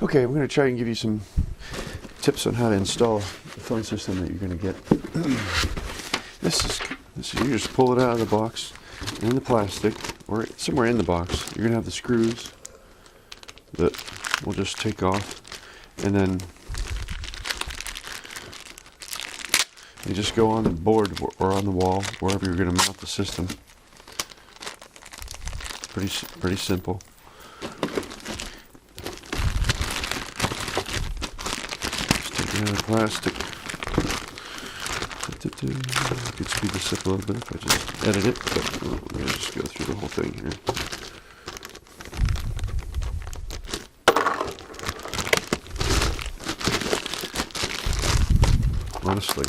Okay, I'm going to try and give you some tips on how to install the phone system that you're going to get. This is you just pull it out of the box in the plastic or somewhere in the box. You're going to have the screws that we'll just take off, and then you just go on the board or on the wall wherever you're going to mount the system. Pretty simple. Out of plastic. I could speed this up a little bit if I just edit it, but I'm going to just go through the whole thing here. Honestly,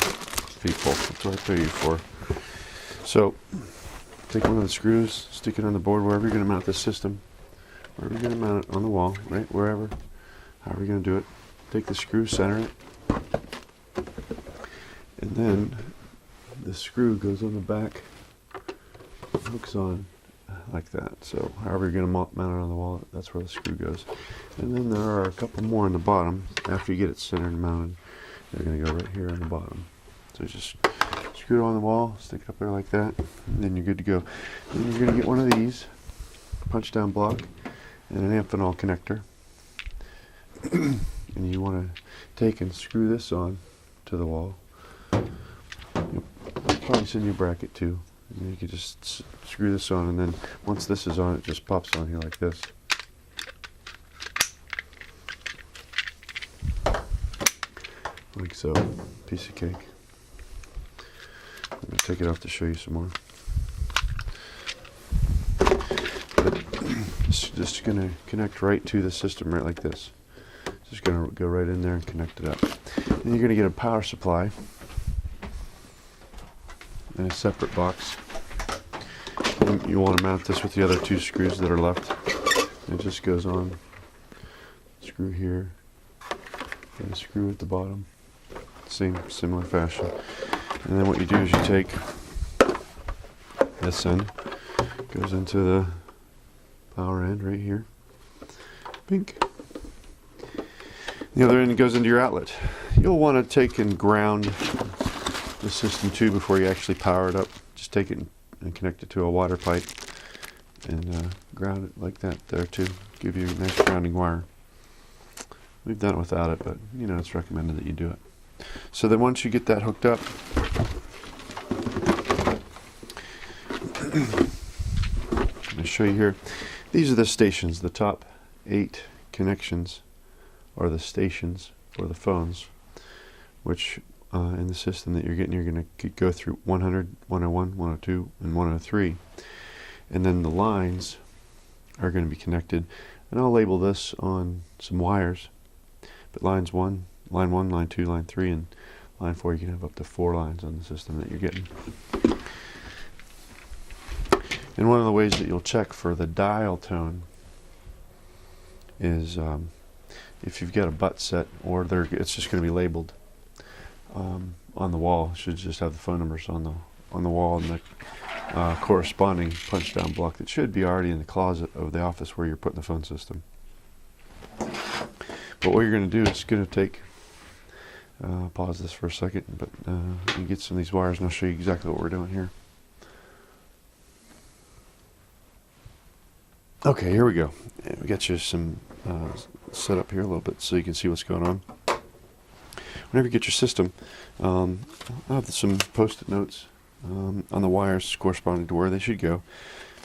people, that's what I pay you for. So, take one of the screws, stick it on the board wherever you're going to mount this system. Wherever you're going to mount it, on the wall, right, wherever, however you're going to do it. Take the screw, center it, and then the screw goes on the back, hooks on like that. So however you're going to mount it on the wall, that's where the screw goes. And then there are a couple more on the bottom. After you get it centered and mounted, they're going to go right here on the bottom. So just screw it on the wall, stick it up there like that, and then you're good to go. Then you're going to get one of these, punch down block, and an Amphenol connector. And you want to take and screw this on to the wall. You'll probably send you a bracket too. And you can just screw this on, and then once this is on, it just pops on here like this. Like so. Piece of cake. I'm going to take it off to show you some more. But it's just going to connect right to the system, right like this. Just going to go right in there and connect it up. Then you're going to get a power supply in a separate box. And you want to mount this with the other two screws that are left. And it just goes on. Screw here, and a screw at the bottom. Similar fashion. And then what you do is you take this end, goes into the power end right here. Pink. The other end goes into your outlet. You'll want to take and ground the system too before you actually power it up. Just take it and connect it to a water pipe and ground it like that there too. Give you a nice grounding wire. We've done it without it, but you know it's recommended that you do it. So then once you get that hooked up, I'm going to show you here. These are the stations, the top 8 connections are the stations for the phones, which in the system that you're getting, you're going to go through 100, 101, 102, and 103. And then the lines are going to be connected. And I'll label this on some wires. But line 1, line 2, line 3, and line 4, you can have up to 4 lines on the system that you're getting. And one of the ways that you'll check for the dial tone is if you've got a butt set, or it's just going to be labeled on the wall. It should just have the phone numbers on the wall and the corresponding punch down block that should be already in the closet of the office where you're putting the phone system. But what you're going to do is going to take, pause this for a second, but you get some of these wires and I'll show you exactly what we're doing here. Okay, here we go. We got you some set up here a little bit so you can see what's going on. Whenever you get your system, I'll have some post-it notes on the wires corresponding to where they should go.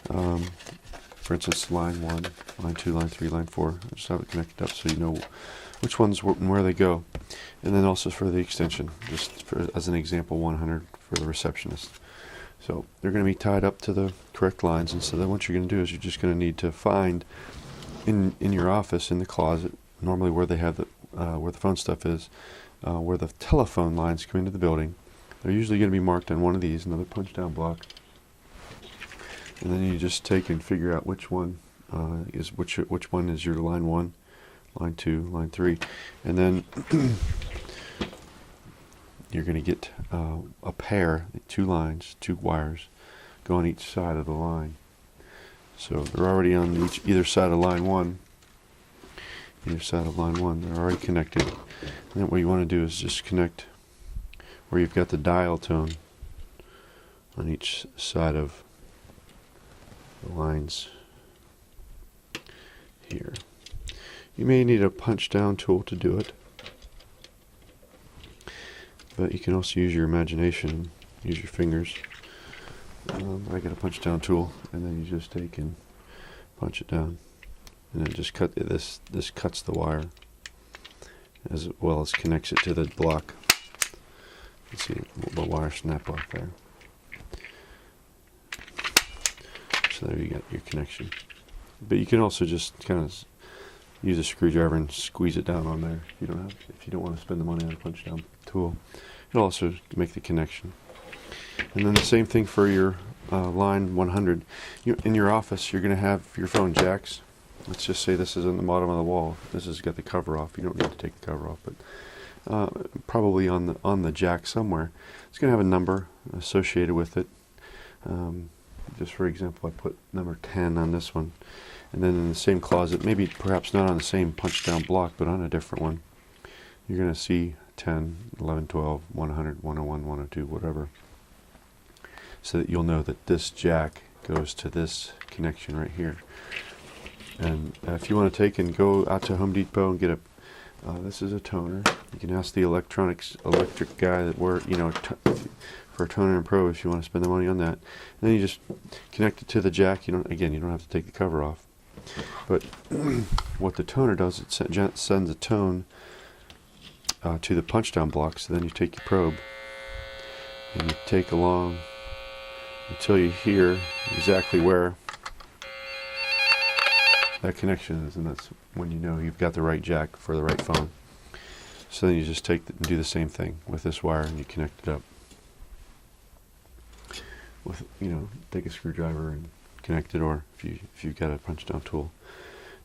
For instance, line 1, line 2, line 3, line 4. I'll just have it connected up so you know which ones and where they go. And then also for the extension, just as an example, 100 for the receptionist. So they're going to be tied up to the correct lines, and so then what you're going to do is you're just going to need to find in your office, in the closet, normally where they have where the phone stuff is, where the telephone lines come into the building. They're usually going to be marked on one of these, another punch down block. And then you just take and figure out which one is which one is your line 1, line 2, line 3, and then you're going to get a pair, 2 lines, 2 wires, go on each side of the line. So they're already on either side of line 1, either side of line 1. They're already connected. And then what you want to do is just connect where you've got the dial tone on each side of the lines here. You may need a punch down tool to do it, but you can also use your imagination, use your fingers. I get a punch down tool, and then you just take and punch it down, and then just cut this. This cuts the wire as well as connects it to the block. You see the wire snap off there. So there you got your connection. But you can also just kind of use a screwdriver and squeeze it down on there if you don't want to spend the money on a punch down tool. It'll also make the connection. And then the same thing for your line 100. In your office, you're going to have your phone jacks. Let's just say this is in the bottom of the wall. This has got the cover off. You don't need to take the cover off, but probably on the jack somewhere. It's going to have a number associated with it. Just for example, I put number 10 on this one. And then in the same closet, maybe perhaps not on the same punch down block, but on a different one, you're going to see 10, 11, 12, 100, 101, 102, whatever. So that you'll know that this jack goes to this connection right here. And if you want to take and go out to Home Depot and get a, this is a toner. You can ask the electric guy that for a toner and probe if you want to spend the money on that. And then you just connect it to the jack. You don't have to take the cover off. But what the toner does, it sends a tone to the punch down block. So then you take your probe and you take along until you hear exactly where that connection is, and that's when you know you've got the right jack for the right phone. So then you just take and do the same thing with this wire, and you connect it up with, take a screwdriver and connect it, or if you've got a punch down tool,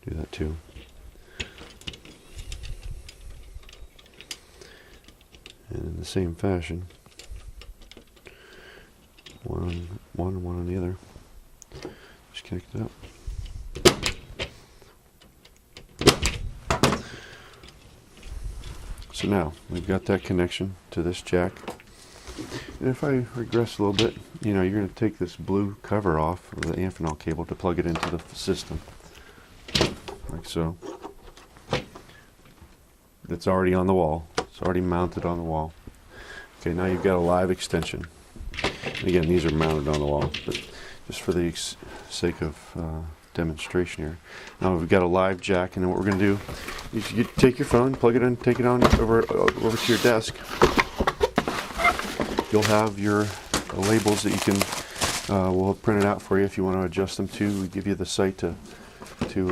do that too. And in the same fashion, one and one on the other. Just connect it up. So now we've got that connection to this jack. And if I regress a little bit, you're going to take this blue cover off of the Amphenol cable to plug it into the system, like so. It's already on the wall. It's already mounted on the wall. Okay, now you've got a live extension. And again, these are mounted on the wall, but just for the sake of demonstration here. Now we've got a live jack, and then what we're going to do is you take your phone, plug it in, take it on over to your desk. You'll have your labels that you can, we'll print it out for you if you want to adjust them too. We give you the site to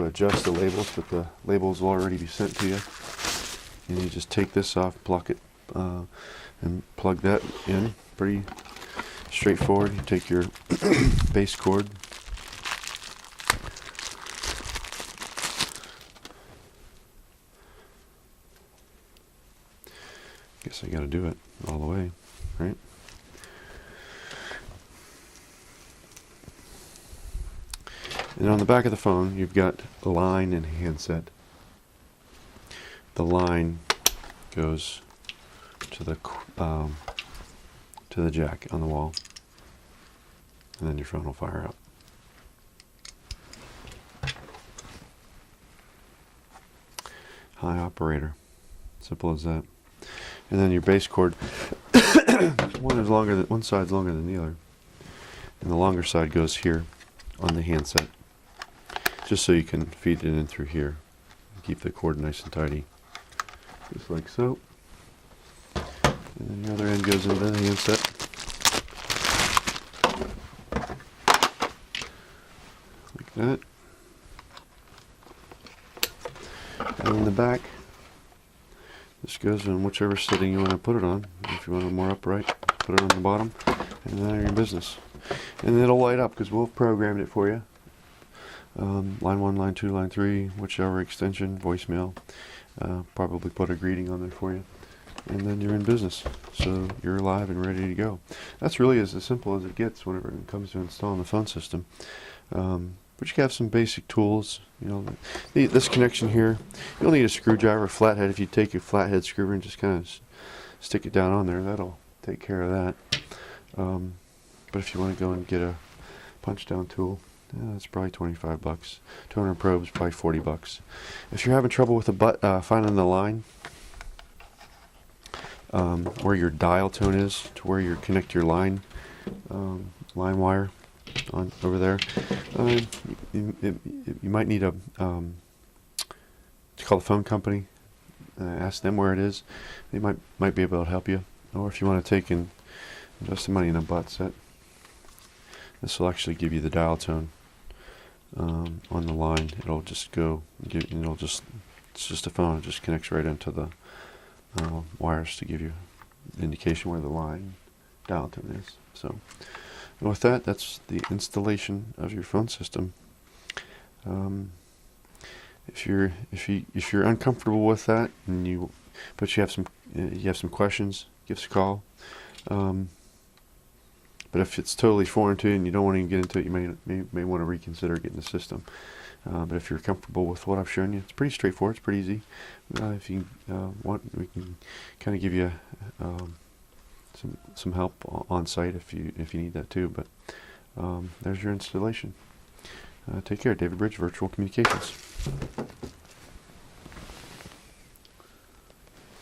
adjust the labels, but the labels will already be sent to you. And you just take this off, block it, and plug that in. Pretty straightforward. You take your base cord, guess I got to do it all the way, right? And on the back of the phone, you've got the line and handset. The line goes to the jack on the wall, and then your phone will fire up. Hi, operator. Simple as that. And then your base cord, one side's longer than the other, and the longer side goes here on the handset, just so you can feed it in through here. Keep the cord nice and tidy, just like so. And then the other end goes into the handset. Like that. And in the back, this goes in whichever setting you want to put it on. If you want it more upright, put it on the bottom, and then you're in business. And it'll light up because we'll have programmed it for you. Line 1, line 2, line 3, whichever extension, voicemail. Probably put a greeting on there for you. And then you're in business. So you're live and ready to go. That's really as simple as it gets whenever it comes to installing the phone system. but you can have some basic tools. You know, this connection here, you'll need a screwdriver, a flathead. If you take a flathead screwer and just kind of stick it down on there, that'll take care of that. But if you want to go and get a punch down tool, that's probably 25 bucks. Toner probes, probably 40 bucks. If you're having trouble with the finding the line, where your dial tone is, to where you connect your line wire on over there, you might need a call the phone company, ask them where it is. They might be able to help you. Or if you want to take and invest some money in a butt set, this will actually give you the dial tone on the line. It'll just go, it's just a phone. It just connects right into the wires to give you the indication where the line dial tone is. So, and with that, that's the installation of your phone system. If you're uncomfortable with that, and you have some questions, give us a call. But if it's totally foreign to you and you don't want to even get into it, you may want to reconsider getting the system. But if you're comfortable with what I've shown you, it's pretty straightforward. It's pretty easy. If you want, we can kind of give you some help on site if you need that too. But there's your installation. Take care. David Bridge, Virtual Communications.